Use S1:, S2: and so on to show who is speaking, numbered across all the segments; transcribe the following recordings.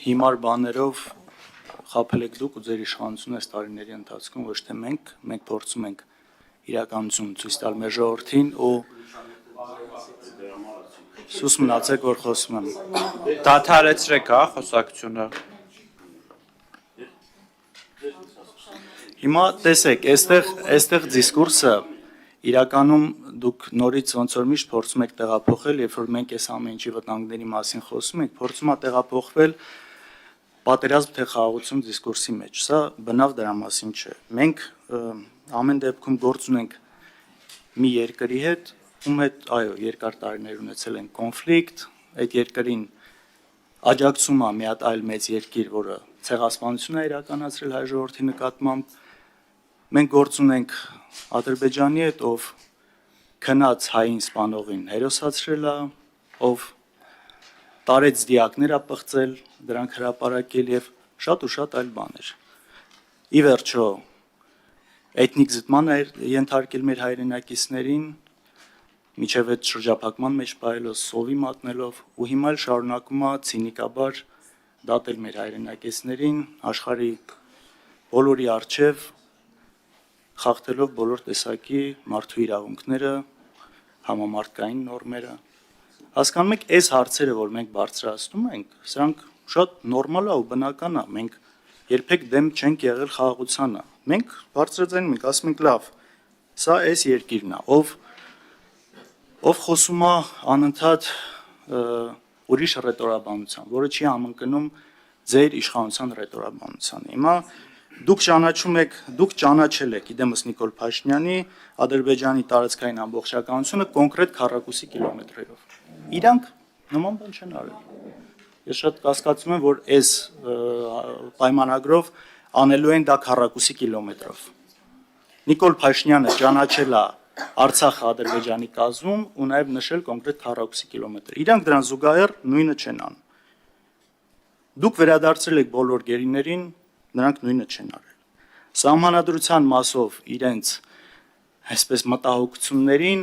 S1: հիմար բաներով խաբել եք դուք ու ձեր իշխանությունը այս տարիների ընթացքում ոչ թե մենք փորձում ենք իրականություն ցույց տալ մեր ժողովրդին ու սուս մնացեք որ խոսում եմ
S2: Դադարեցրեք խոսակցությունը
S1: Հիմա տեսեք այստեղ դիսկուրսը իրականում դուք նորից ոնց որ միշտ փորձում եք տեղափոխել երբ որ մենք այս ամեն ինչի վտանգների մասին խոսում ենք փորձում է տեղափոխվել պատերազմ թե խաղաղություն դիսկուրսի մեջ սա բնավ դրա մասին չէ մենք ամեն դեպքում գործ ունենք մի երկրի հետ ում հետ այո երկար տարիներ ունեցել են կոնֆլիկտ այդ երկրին աջակցում է մի հատ այլ մեծ երկիր որը ցեղասպանություն է իրականացրել հայ ժողովրդի նկատմամբ մենք գործ ունենք Ադրբեջանի հետ ով քնած հային սպանողին հերոսացրել է ով տարեց դիակներ է պղծել դրանք հրապարակել եւ շատ ու շատ այլ բաներ ի վերջո էթնիկ զտման է ենթարկել մեր հայրենակիցներին միջև այդ շրջափակման մեջ պահելով սովի մատնելով ու հիմա էլ շարունակում է ցինիկաբար դատել մեր հայրենակիցներին աշխարհի բոլորի արչև խախտելով բոլոր տեսակի մարդու իրավունքները համամարտկային նորմերը հասկանում եք այս հարցերը որ մենք բարձրացնում ենք սրանք շատ նորմալ է ու բնական է մենք երբեք դեմ չենք եղել խաղաղությանը մենք բարձրաձայնում ենք ասում ենք լավ սա այս երկիրն է ով խոսում է անընդհատ ուրիշ ռետորաբանության որը չի համընկնում ձեր իշխանության ռետորաբանությանը հիմա Դուք ճանաչում եք, դուք ճանաչել եք իդեմս Նիկոլ Փաշինյանի Ադրբեջանի տարածքային ամբողջականությունը կոնկրետ քառակուսի կիլոմետրերով։ Իրանք նման բան չեն արել։ Ես շատ կասկածում եմ, որ այս պայմանագրով անելու են դա քառակուսի կիլոմետրով։ Նիկոլ Փաշինյանը ճանաչել է Արցախը Ադրբեջանի կազմում ու նաև նշել կոնկրետ քառակուսի կիլոմետր։ Իրանք դրան զուգահեռ նույնը չեն անում։ Դուք վերադարձրել եք բոլոր գերիներին նրանք նույնը չեն արել։ Սահմանադրության մասով իրենց այսպես մտահոգություններին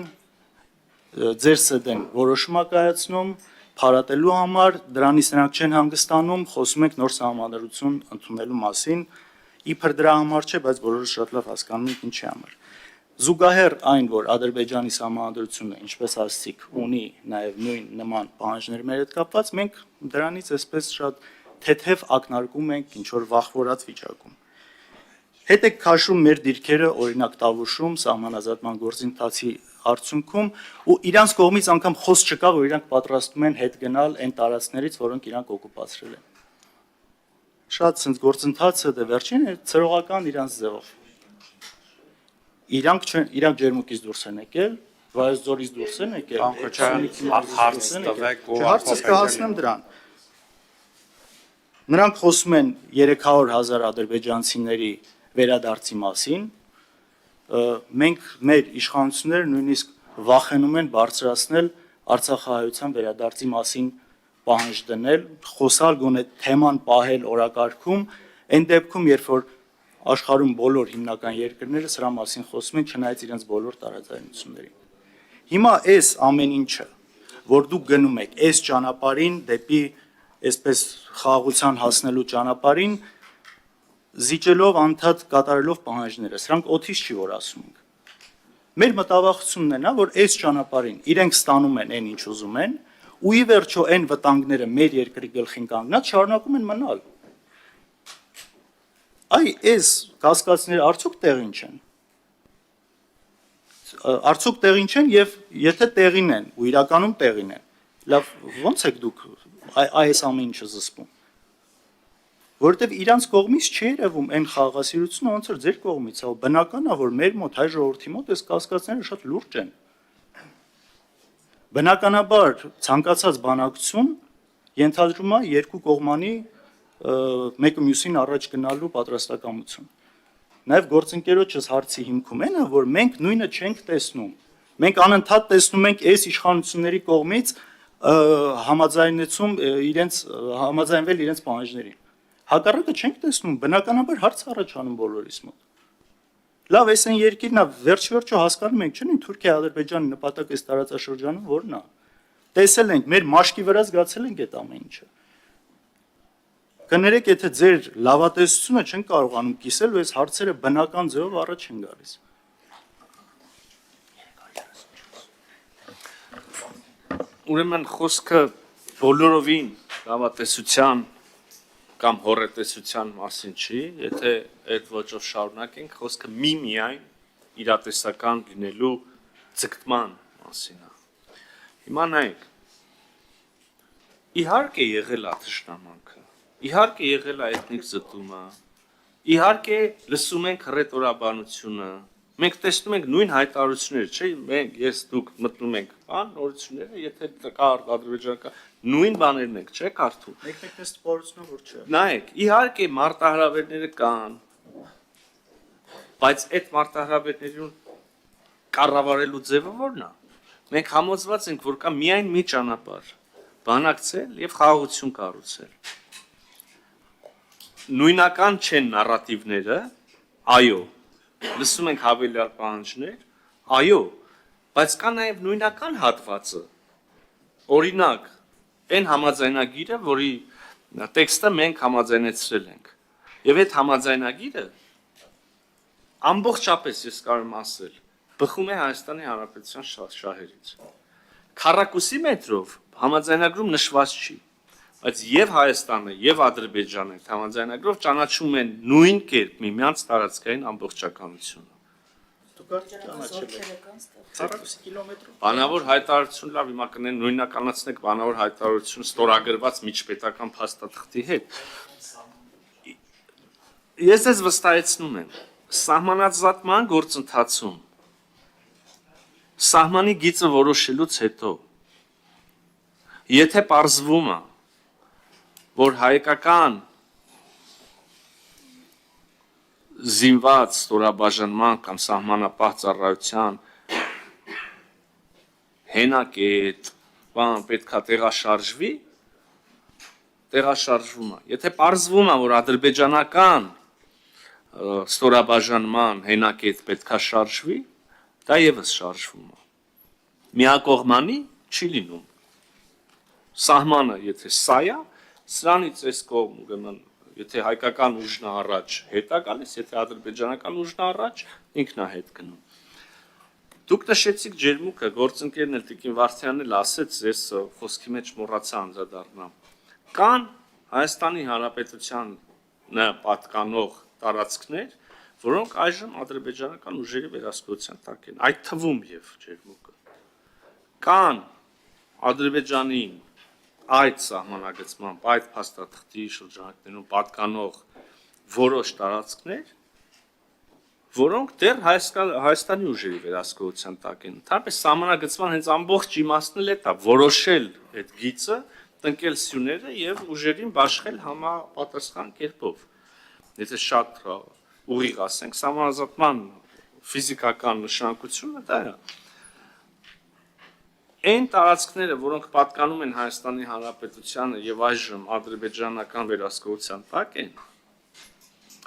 S1: ձեր սդեն որոշում է կայացնում փարատելու համար, դրանից նրանք չեն հանգստանում, խոսում ենք նոր սահմանադրություն ընդունելու մասին, իբր դրա համար չէ, բայց բոլորը շատ լավ հասկանում են ինչի համար։ Զուգահեռ այն, որ Ադրբեջանի սահմանադրությունը, ինչպես ասացիք, ունի նաև նույն նման պահանջներ մեր հետ կապված, մենք դրանից այսպես շատ թեթև ակնարկում ենք ինչ-որ վախվորած վիճակում։ Հետ եք քաշում մեր դիրքերը, օրինակ Տավուշում, սահմանազատման գործընթացի արդյունքում, ու իրանց կողմից անգամ խոսք չկա, որ իրանք պատրաստում են հետ գնալ այն տարածքներից, որոնք իրանք օկուպացրել են։ Շատ ցենց գործընթացը դե վերջին է ծրողական իրանց ձևով։ Իրանք ջերմուկից դուրս են եկել, Վայոց ձորից դուրս են եկել։ Հարցը կհասնեմ դրան։ Նրանք խոսում են 300,000 ադրբեջանցիների վերադարձի մասին, մենք մեր իշխանությունները նույնիսկ վախենում են բարձրացնել արցախահայության վերադարձի մասին պահանջ դնել, խոսալ գոնե թեման պահել օրակարգում, այն դեպքում, երբ որ աշխարհում բոլոր հիմնական երկրները սրա մասին խոսում են, չնայած իրենց բոլոր տարաձայնություններին։ Հիմա այս ամեն ինչը, որ դուք գնում եք այս ճանապարհին դեպի այսպես խաղաղության հասնելու ճանապարհին, զիջելով անդադ կատարելով պահանջները, սրանք օթից չի որ ասում ենք։ Մեր մտավախությունն է նա, որ այս ճանապարհին իրենք ստանում են այն ինչ ուզում են, ու ի վերջո այն վտանգները մեր երկրի գլխին կանգնած շարունակում են մնալ։ Այ այս կասկածները արդյոք տեղին չեն։ Արդյոք տեղին չեն եւ եթե տեղին են ու իրականում տեղին են։ Լավ, ո՞նց եք դուք այս ամեն ինչը զսպում։ Որովհետեւ իրանց կողմից չի երևում այն խաղաղասիրությունը, ոնց որ ձեր կողմից է, բնական է, որ մեր մոտ հայ ժողովրդի մոտ այս կասկածները շատ լուրջ են։ Բնականաբար ցանկացած բանակցություն ենթադրում է երկու կողմանի մեկը մյուսին առաջ գնալու պատրաստակամություն։ Նաև գործընկերոջս հարցի հիմքում այն է, որ մենք նույնը չենք տեսնում։ Մենք անընդհատ տեսնում ենք այս իշխանությունների կողմից համաձայնվել իրենց պահանջներին։ Հակառակը չենք տեսնում, բնականաբար հարց առաջանում բոլորիս մոտ։ Լավ, այս այն երկիրն է, վերջ-վերջո հասկանում ենք, չէ՞, Թուրքիա, Ադրբեջանի նպատակը այս տարածաշրջանում որն է։ Տեսել ենք, մեր մաշկի վրա զգացել ենք այդ ամեն ինչը։ Կներեք, եթե ձեր լավատեսությունը չեն կարողանում կիսել, ու այս հարցերը բնական ձևով առաջ են գալիս։
S3: Ուրեմն խոսքը բոլորովին լավատեսության կամ հոռետեսության մասին չի, եթե այդ ոճով շարունակենք, խոսքը միայն իրատեսական լինելու ձգտման մասին է։ Հիմա նայեք, իհարկե եղել է թշնամանքը, իհարկե եղել է էթնիկ զտումը, իհարկե լսում ենք հռետորաբանությունը, մենք տեսնում ենք նույն հայտարարությունները, չէ՞, ես դուք մտնում ենք, նորությունները, եթե կա ադրբեջանական նույն բաներն ենք, չէ՞, կարդում։
S1: Մեկ-մեկ այս տպավորությունը որ չէ։
S3: Նայեք, իհարկե մարտահրավերները կան, բայց այդ մարտահրավերներին կառավարելու ձևը ո՞րն է։ Մենք համոզված ենք, որ կա միայն մի ճանապարհ՝ բանակցել եւ խաղաղություն կառուցել։ Նույնական չեն նարատիվները, այո, լսում ենք հավելյալ պահանջներ, այո, բայց կա նաև նույնական հատվածը, օրինակ, այն համաձայնագիրը, որի տեքստը մենք համաձայնեցրել ենք, եւ այդ համաձայնագիրը ամբողջապես ես կարող եմ ասել, բխում է Հայաստանի Հանրապետության շահերից։ Քառակուսի մետրով համաձայնագրում նշված չի, բայց եւ Հայաստանը եւ Ադրբեջանը համաձայնագրով ճանաչում են նույն կերպ միմյանց տարածքային ամբողջականությունը։
S1: Դուք ճանաչել եք 40 կիլոմետրով։
S3: Բանավոր հայտարարություն լավ, հիմա կնեն նույնականացնեք բանավոր հայտարարություն ստորագրված միջպետական փաստաթղթի հետ։ Ես ձեզ վստահեցնում եմ, սահմանազատման գործընթացում սահմանի գիծը որոշելուց հետո եթե պարզվում է, որ հայկական զինված ստորաբաժանման կամ սահմանապահ ծառայության հենակետ, բան պետքա տեղաշարժվի, տեղաշարժվում է։ Եթե պարզվում է, որ ադրբեջանական ստորաբաժանման հենակետ պետքա շարժվի, դա եւս շարժվում է։ Միակողմանի չի լինում։ Սահմանը, եթե սա է, սրանից այս կողմ, ուրեմն, եթե հայկական ուժն առաջ հետ է գալիս, եթե ադրբեջանական ուժն առաջ, ինքն է հետ գնում։ Դուք նշեցիք ջերմուկը, գործընկերն էլ Տիկին Վարդյանն էլ ասեց, ես խոսքի մեջ մոռացա անդրադառնամ։ Կան Հայաստանի Հանրապետությանը պատկանող տարածքներ, որոնք այժմ ադրբեջանական ուժերի վերահսկողության տակ են, այդ թվում եւ ջերմուկը։ Կան Ադրբեջանին այդ սահմանագծմամբ, այդ փաստաթղթի շրջանակներում պատկանող որոշ տարածքներ, որոնք դեռ Հայաստանի ուժերի վերահսկողության տակ են։ Ընդհանրապես սահմանագծման հենց ամբողջ իմաստն էլ է դա, որոշել այդ գիծը, տնկել սյուները եւ ուժերին բաշխել համապատասխան կերպով։ Եթե շատ ուղիղ ասենք, սահմանազատման ֆիզիկական նշանակությունը դա է։ Այն տարածքները, որոնք պատկանում են Հայաստանի Հանրապետությանը եւ այժմ ադրբեջանական վերահսկողության տակ են,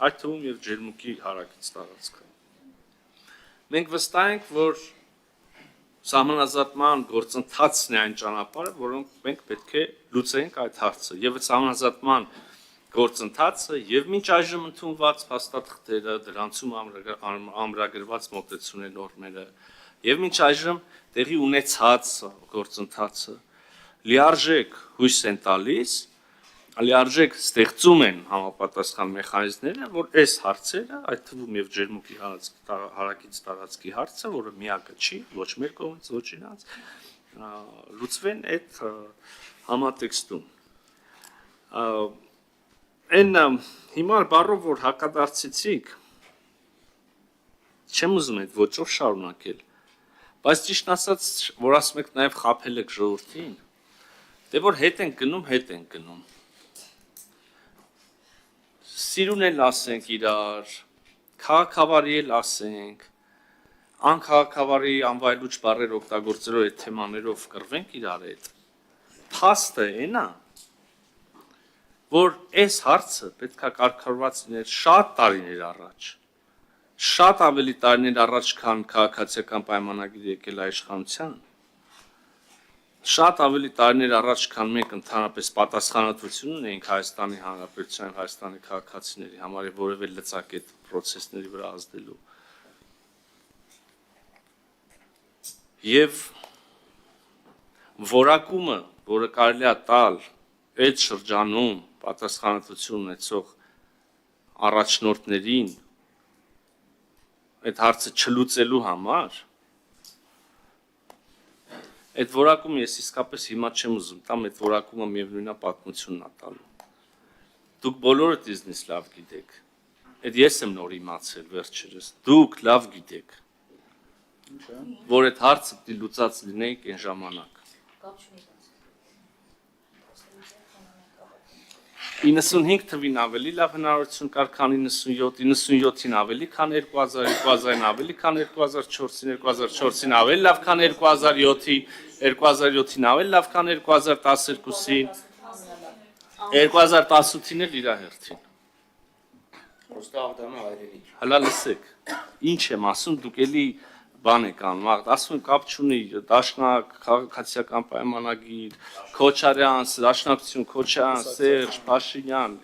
S3: այդ թվում եւ ջերմուկի հարակից տարածքը։ Մենք վստահ ենք, որ սահմանազատման գործընթացն է այն ճանապարհը, որոնք մենք պետք է լուծենք այդ հարցը եւ սահմանազատման գործընթացը եւ մինչ այժմ ընդունված փաստաթղթերը, դրանցում ամրագրված մոտեցումների նորմերը եւ մինչ այժմ տեղի ունեցած գործընթացը լիարժեք հույս են տալիս, լիարժեք ստեղծում են համապատասխան մեխանիզմները, որ այս հարցերը, այդ թվում եւ ջերմուկի հարակից տարածքի հարցը, որը միակը չի, ոչ մեր կողմից, ոչ իրանց, լուծվեն այդ համատեքստում։ Այն հիմար բառով, որ հակադարձեցիք, չեմ ուզում այդ ոճով շարունակել, բայց ճիշտ ասած, որ ասում եք նաև խաբել եք ժողովրդին, դե որ հետ ենք գնում։ Սիրուն էլ ասենք իրար, քաղաքավարի էլ ասենք, անքաղաքավարի անվայելուչ բառեր օգտագործելով այդ թեմաներով կռվենք իրար հետ։ Փաստը այն է, որ այս հարցը պետքա կարգավորված լիներ շատ տարիներ առաջ, շատ ավելի տարիներ առաջ, քան քաղաքացիական պայմանագիր եկել է իշխանության, Շատ ավելի տարիներ առաջ, քան մենք ընդհանրապես պատասխանատվություն ունեինք Հայաստանի Հանրապետության, Հայաստանի քաղաքացիների համար եւ որևէ լծակետ process-ների վրա ազդելու։ Եվ որակումը, որը կարելի է տալ այդ շրջանում պատասխանատվություն ունեցող առաջնորդներին այդ հարցը չլուծելու համար, այդ որակումը ես իսկապես հիմա չեմ ուզում տամ, այդ որակումը միևնույն է պատմությունն է տալու։ Դուք բոլորդ իզնից լավ գիտեք։ Այդ ես եմ նոր իմացել վերջերս։ Դուք լավ գիտեք, որ այդ հարցը պիտի լուծած լինեիք այն ժամանակ։ 95 թվին ավելի լավ հնարավորություն կար, քան 97, 97-ին ավելի, քան 2000, 2000-ին ավելի, քան 2004-ին, 2004-ին ավելի լավ, քան 2007-ին, 2007-ին ավելի լավ, քան 2012-ին, 2018-ին էլ իր հերթին։ Հələ լսեք, ինչ եմ ասում, դուք էլի բան եք անում, ասում կապ չունի, Դաշնակ, քաղաքացիական պայմանագիր, Քոչարյան, Դաշնակցություն, Քոչարյան, Սերժ, Փաշինյան,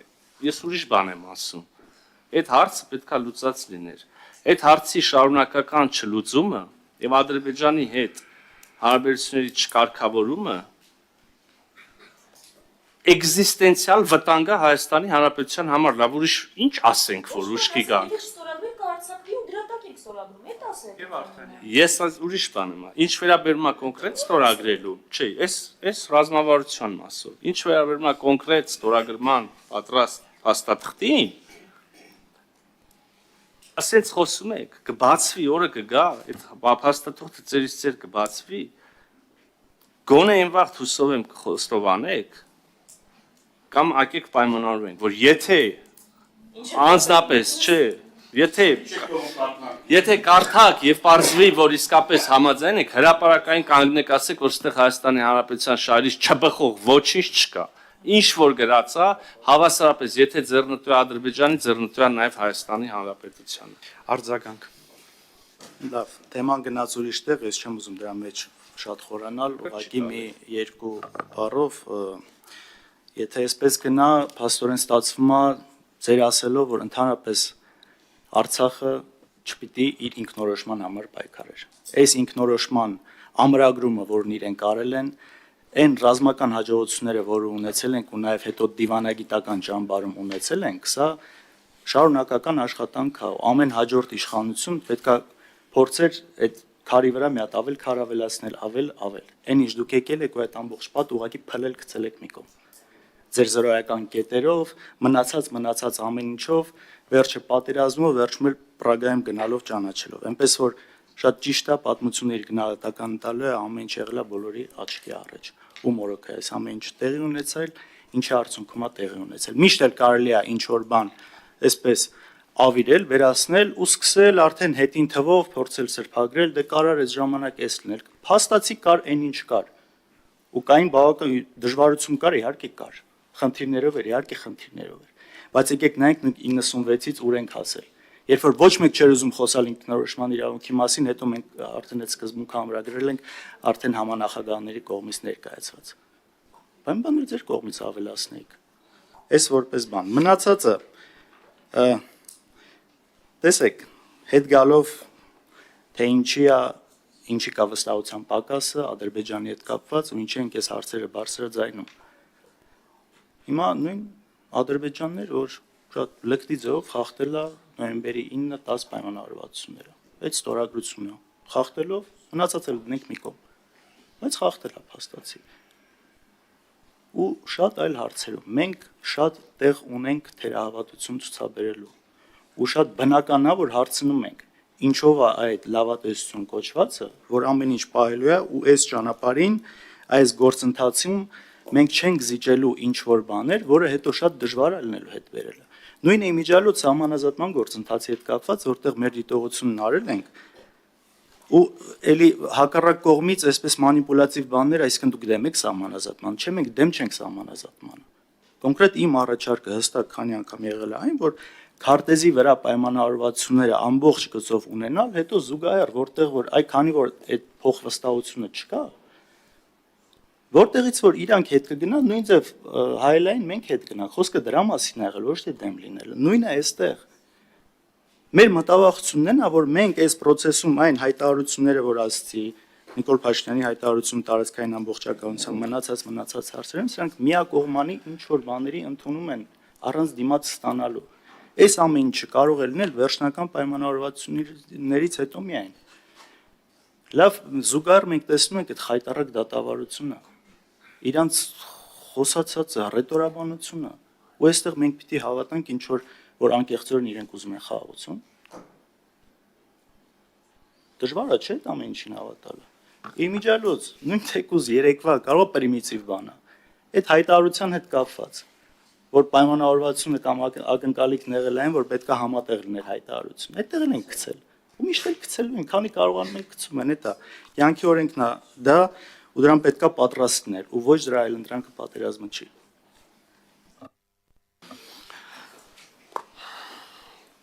S3: ես ուրիշ բան եմ ասում։ Այդ հարցը պետք է լուծած լիներ։ Այդ հարցի շարունակական չլուծումը եւ Ադրբեջանի հետ հարաբերությունների չկարգավորումը էգզիստենցիալ վտանգ է Հայաստանի Հանրապետության համար, լավ ուրիշ ինչ ասենք, որ ուշքի գանք։ Ես ուրիշ բան եմ, ինչ վերաբերում է կոնկրետ ստորագրելու, չէ, այս ռազմավարության մասով, ինչ վերաբերում է կոնկրետ ստորագրման պատրաստ փաստաթղթին, ասենց խոսում եք, կբացվի, օրը կգա, այդ փաստաթղթը ձերից ձեր կբացվի, գոնե այն վաղ հուսով եմ կխոստովանեք, կամ ակեք պայմանավորվենք, որ եթե անձնապես, չէ, եթե կարդակ եւ պարզվի, որ իսկապես համաձայն եք, հրապարակային կանգնեք ասեք, որ ստեղ Հայաստանի Հանրապետության շահերից չբխող ոչինչ չկա։ Ինչ որ գրած է, հավասարապես, եթե ձեռնտու է Ադրբեջանի, ձեռնտու է նաեւ Հայաստանի Հանրապետությանը։
S2: Արձագանք։
S1: Լավ, թեման գնաց ուրիշ տեղ, ես չեմ ուզում դրա մեջ շատ խորանալ, ուղղակի մի երկու բառով, եթե այսպես գնա, փաստորեն ստացվում է ձեր ասելով, որ ընդհանրապես Արցախը չպիտի իր ինքնորոշման համար պայքարեր։ Այս ինքնորոշման ամրագրումը, որն իրենք արել են, այն ռազմական հաջողությունները, որը ունեցել ենք ու նաև հետո դիվանագիտական ճամբարում ունեցել ենք, սա շարունակական աշխատանք է։ Ամեն հաջորդ իշխանություն պետք է փորձեր այդ քարի վրա մի հատ ավել քար ավելացնել, ավել։ Այն ինչ դուք եկել եք ու այդ ամբողջ պատ ուղղակի փլել գցել եք մի կողմ։ Ձեր զրոյական կետերով, մնացած ամեն ինչով, վերջը պատերազմով, վերջում էլ Պրագայում գնալով ճանաչելով։ Այնպես որ շատ ճիշտ է պատմությունների գնահատական տալը ամեն ինչ եղել է բոլորի աչքի առաջ։ Ու մորոք է այս ամեն ինչ տեղի ունեցել, ինչի արդյունքում է տեղի ունեցել։ Միշտ էլ կարելի է ինչ որ բան այսպես ավիրել, վերացնել ու սկսել արդեն հետին թվով փորձել սրբագրել, դե կարար այս ժամանակ էս լինել։ Փաստացի կար այն ինչ կար։ Ու կային բավական դժվարություն կար, իհարկե կար։ Խնդիրներով էր, իհարկե խնդիրներով էր։ Բայց եկեք նայենք 96-ից ուր ենք հասել։ Երբ որ ոչ մեկ չէր ուզում խոսալ ինքնորոշման իրավունքի մասին, հետո մենք արդեն այդ սկզբունքը ամրագրել ենք արդեն համանախագահների կողմից ներկայացված։ Բայց բանը ձեր կողմից ավելացնեիք։ Այս որպես բան։ Մնացածը տեսեք, հետ գալով թե ինչի կա վստահության պակասը Ադրբեջանի հետ կապված ու ինչի ենք այս հարցերը բարձրաձայնում։ Հիմա նույն Ադրբեջանն էր, որ շատ լկտի ձևով խախտել է նոյեմբերի 9-10 պայմանավորվածությունները։ Այդ ստորագրությունը խախտելով մնացածը դնենք մի կողմ, բայց խախտել է փաստացի։ Ու շատ այլ հարցերում մենք շատ տեղ ունենք թերահավատություն ցուցաբերելու։ Ու շատ բնական է, որ հարցնում ենք, ինչով է այդ լավատեսություն կոչվածը, որ ամեն ինչ պահելու է ու այս ճանապարհին, այս գործընթացում մենք չենք զիջելու ինչ որ բաներ, որը հետո շատ դժվար է լինելու հետ վերելը։ Նույն իմիջիալոց համանազատման գործընթացի հետ կապված, որտեղ մեր դիտողությունն արել ենք, ու էլի հակառակ կողմից այսպես մանիպուլատիվ բաներ, այսինքն դուք դեմ եք համանազատման, չէ՞ մենք դեմ չենք համանազատմանը։ Կոնկրետ իմ առաջարկը հստակ քանի անգամ եղել է այն, որ քարտեզի վրա պայմանավորվածությունները ամբողջ գծով ունենալ, հետո զուգահեռ որտեղ որ այ քանի որ այդ փոխվստահությունը չկա, Որտեղից որ իրանք հետ կգնան, նույն ձև հայելային մենք հետ գնանք, խոսքը դրա մասին է եղել, ոչ թե դեմ լինելը։ Նույնը այստեղ։ Մեր մտավախությունն է նա, որ մենք այս process-ում այն հայտարարությունները, որ ասացի, Նիկոլ Փաշինյանի հայտարարությունը տարածքային ամբողջականության մնացած հարցերում, սրանք միակողմանի ինչ որ բաների ընդունում են առանց դիմաց ստանալու։ Այս ամեն ինչը կարող է լինել վերջնական պայմանավորվածություններից հետո միայն։ Լավ, զուգահեռ մենք տեսնում ենք այդ խայտառակ դատավարությունը, իրանց խոսացածը, ռետորաբանությունը, ու այստեղ մենք պիտի հավատանք ինչ որ անկեղծորեն իրենք ուզում են խաղաղություն։ Դժվար է չէ՞ այդ ամեն ինչին հավատալը։ Իմիջիալոց, նույն թեկուզ երեկվա կարող է պրիմիտիվ բան է։ Այդ հայտարարության հետ կապված, որ պայմանավորվածությունը կամ ակնկալիքն եղել այն, որ պետք է համատեղ լիներ հայտարարությունը։ Այդտեղ են գցել։ Ու միշտ էլ գցելու են, քանի կարողանում են գցում են, դա կյանքի օրենքն է, դա ու դրան պետքա պատրաստ լինել, ու ոչ դրա այլընտրանքը պատերազմը չի։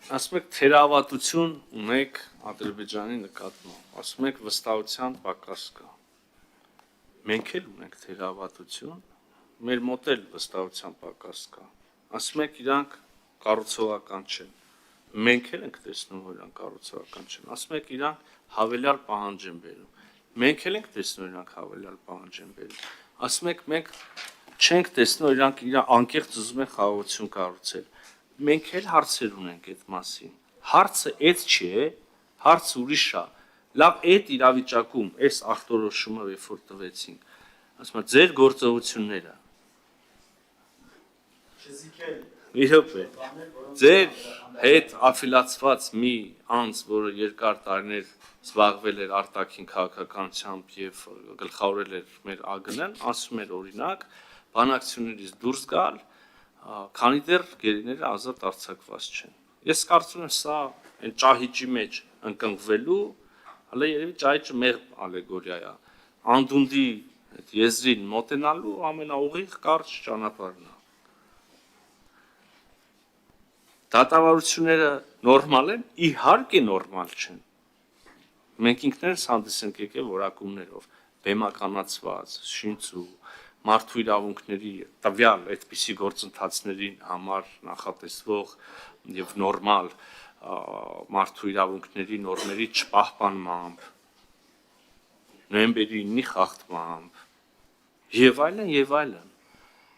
S3: Ասում եք թերավատություն ունեք Ադրբեջանի նկատմամբ, ասում եք վստահության պակաս կա։ Մենք էլ ունենք թերավատություն, մեր մոտ էլ վստահության պակաս կա։ Ասում եք իրանք կառուցողական չեն։ Մենք էլ ենք տեսնում, որ իրանք կառուցողական չեն։ Ասում եք իրանք հավելյալ պահանջ են բերում։ Մենք էլ ենք տեսնում, որ իրանք հավելյալ պահանջ են բերում։ Ասում եք մենք չենք տեսնում, որ իրանք անկեղծ ուզում են խաղաղություն կառուցել։ Մենք էլ հարցեր ունենք այդ մասին։ Հարցը այդ չի է, հարցը ուրիշ է։ Լավ, այդ իրավիճակում, այս ախտորոշումը երբ որ տվեցինք, ասում եմ, ձեր գործողությունները։ Իրոք է։ Ձեր հետ աֆիլացված մի անձ, որը երկար տարիներ զբաղվել էր արտաքին քաղաքականությամբ եւ գլխավորել էր մեր ԱԳՆ-ն, ասում էր օրինակ, բանակցություններից դուրս գալ, քանի դեռ գերիները ազատ արձակված չեն։ Ես կարծում եմ սա այն ճահիճի մեջ ընկնվելու, հələ երևի ճահիճը մեղմ ալեգորիա է։ Անդունդի այդ եզրին մոտենալու ամենաուղիղ կարճ ճանապարհն է։ Դատավարությունները նորմալ են, իհարկե նորմալ չեն։ Մենք ինքներս հանդես ենք եկել որակումներով, բեմականացված, շինծու, մարդու իրավունքների տվյալ այդպիսի գործընթացների համար նախատեսվող եւ նորմալ մարդու իրավունքների նորմերի չպահպանմամբ, նոյեմբերի 9-ի խախտմամբ եւ այլն եւ այլն։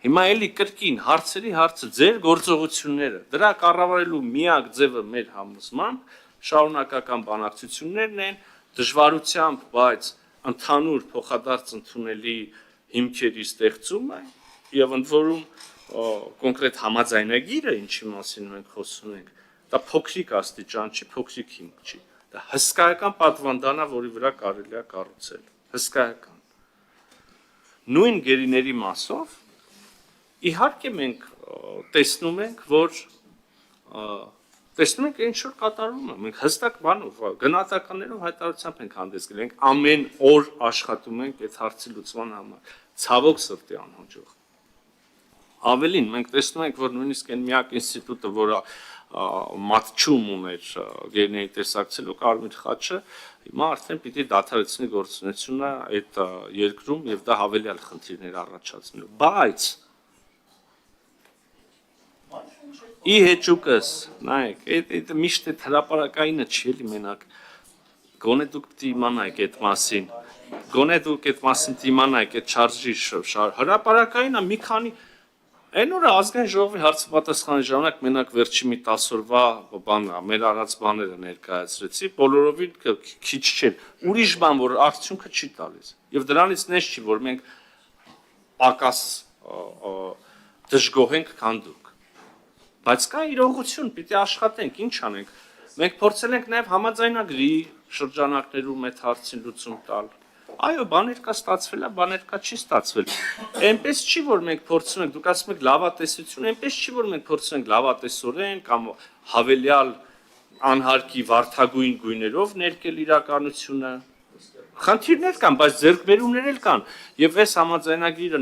S3: Հիմա էլի կրկին հարցերի հարցը ձեր գործողությունները, դրա կառավարելու միակ ձևը մեր համոզմամբ շարունակական բանակցություններն են, դժվարությամբ, բայց ընդհանուր փոխադարձ ընդունելի հիմքերի ստեղծումը եւ ընդ որում կոնկրետ համաձայնագիրը, ինչի մասին մենք խոսում ենք, դա փոքրիկ աստիճան չի, փոքրիկ հիմք չի։ Դա հսկայական պատվանդան է, որի վրա կարելի է կառուցել։ Հսկայական։ Նույն գերիների մասով իհարկե մենք տեսնում ենք, որ տեսնում ենք ինչ որ կատարվում է։ Մենք հստակ բանով, գնահատականներով հայտարարությամբ ենք հանդես գալիս։ Մենք ամեն օր աշխատում ենք այդ հարցի լուծման համար։ Ցավոք սրտի անհաջող։ Ավելին, մենք տեսնում ենք, որ նույնիսկ այն միակ ինստիտուտը, որը մատչում ուներ գերիների տեսակցելու Կարմիր խաչը, հիմա արդեն պիտի դադարեցնի գործունեությունը այդ երկրում եւ դա հավելյալ խնդիրներ առաջացնելու։ Բայց ի հեճուկս, նայեք, այդ միշտ այդ հրապարակայինը չի էլի մենակ։ Գոնե դուք պիտի իմանայիք այդ մասին։ Գոնե դուք այդ մասին իմանայիք այդ շարժի հրապարակայինը մի քանի այն օրը ազգային ժողովի հարցապատասխանի ժամանակ մենակ վերջի մի 10 օրվա բանը, մեր արած բաները ներկայացրեցի, բոլորովին քիչ չեն։ Ուրիշ բան, որ արդյունքը չի տալիս։ Եվ դրանից նես չի, որ մենք պակաս դժգոհ ենք, քան դուք։ Բայց կա իրողություն, պիտի աշխատենք, ինչ անենք։ Մենք փորձել ենք նաև համաձայնագրի շրջանակներում այդ հարցին լուծում տալ։ Այո, բաներ կա ստացվել է, բաներ կա չի ստացվել։ Այնպես չի, որ մենք փորձում ենք, դուք ասում եք լավատեսություն, այնպես չի, որ մենք փորձում ենք լավատեսորեն կամ հավելյալ անհարկի վարդագույն գույներով ներկել իրականությունը։ Խնդիրներ կան, բայց ձեռքբերումներ էլ կան։ Եվ այս համաձայնագիրը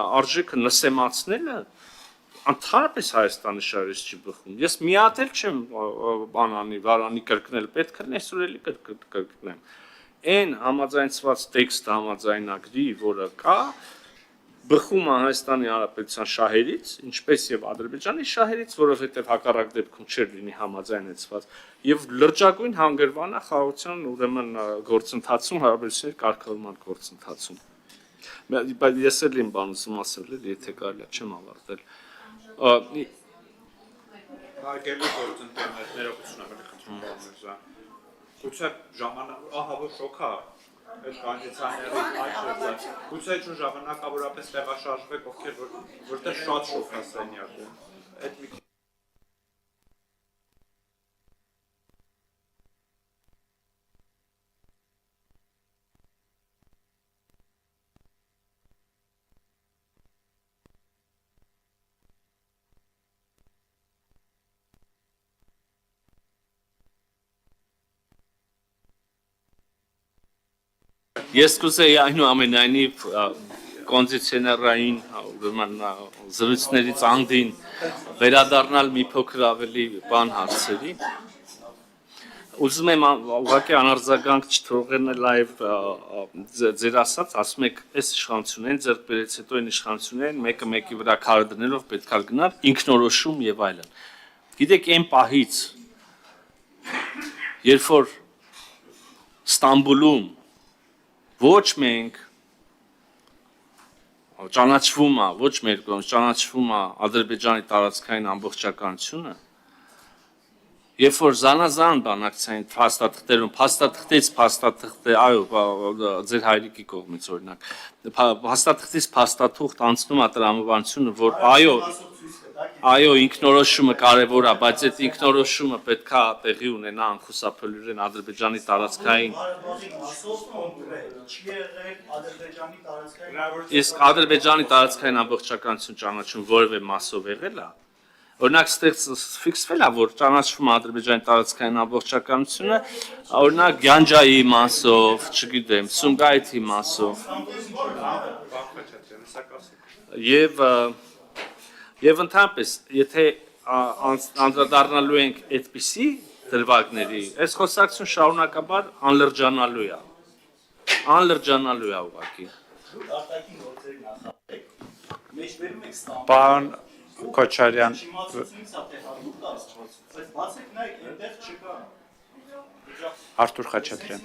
S3: արժեքը նսեմացնելը ընդհանրապես Հայաստանի շարժից չի բխում։ Ես մի հատ էլ չեմ վարանի կրկնել, պետք է այսօր էլի կրկնեմ։ այն համաձայնված տեքստը համաձայնագրի, որը կա, բխում է Հայաստանի Հանրապետության շահերից, ինչպես եւ Ադրբեջանի շահերից, որովհետեւ հակառակ դեպքում չէր լինի համաձայնեցված, եւ լրջագույն հանգրվան է խաղաղության ուրեմն գործընթացում, հարաբերությունների կարգավորման գործընթացում։ Բայց ես էլ եմ բան ուզում ասել, եթե կարելի է, չեմ ավարտել։
S2: Հարգելի գործընկերներ, ներողություն ավելի խնդրում եմ։ Գուցե ժամանակ, ահա որ շոքա այդ կոնդիցիաների այլ գուցե ինչ ժամանակավորապես տեղաշարժվեք, ովքեր որտեղ շատ շոք է սենյակում։ Այդ մի
S3: Ես կուզեի այնուամենայնիվ կոնդիցիոներային ուրեմն զրույցներից անդին վերադառնալ մի փոքր ավելի բան հարցերի։ Ուզում եմ ուղղակի անարձագանք չթողնել այվ ձեր ասում եք, այս իշխանություններին ձեռք բերեց հետո այն իշխանություններին մեկը մեկի վրա քարը դնելով պետք է գնար ինքնորոշում եւ այլն։ Գիտեք, այն պահից, երբ որ Ստամբուլում ոչ մենք ճանաչվում է, ոչ մեր կողմից ճանաչվում է Ադրբեջանի տարածքային ամբողջականությունը, երբ որ զանազան բանակցային փաստաթղթերում, փաստաթղթից փաստաթղթ, այո, ձեր հայրիկի կողմից օրինակ, փաստաթղթից փաստաթուղթ անցնում է տրամաբանությունը, որ այո, ինքնորոշումը կարևոր է, բայց այդ ինքնորոշումը պետք է տեղի ունենա անխուսափելիորեն Ադրբեջանի տարածքային Իսկ Ադրբեջանի տարածքային ամբողջականություն ճանաչում որևէ մասով եղել է։ Օրինակ ստեղծ ֆիքսվել է, որ ճանաչվում է Ադրբեջանի տարածքային ամբողջականությունը, օրինակ Գյանջայի մասով, չգիտեմ, Սումգայիթի մասով։ Եվ ընդհանրապես, եթե անդրադառնալու ենք այդպիսի դրվագների, այս խոսակցություն շարունակաբար անլրջանալու է։ Անլրջանալու է ուղղակի։
S2: Պարոն Քոչարյան, Արթուր Խաչատրյան։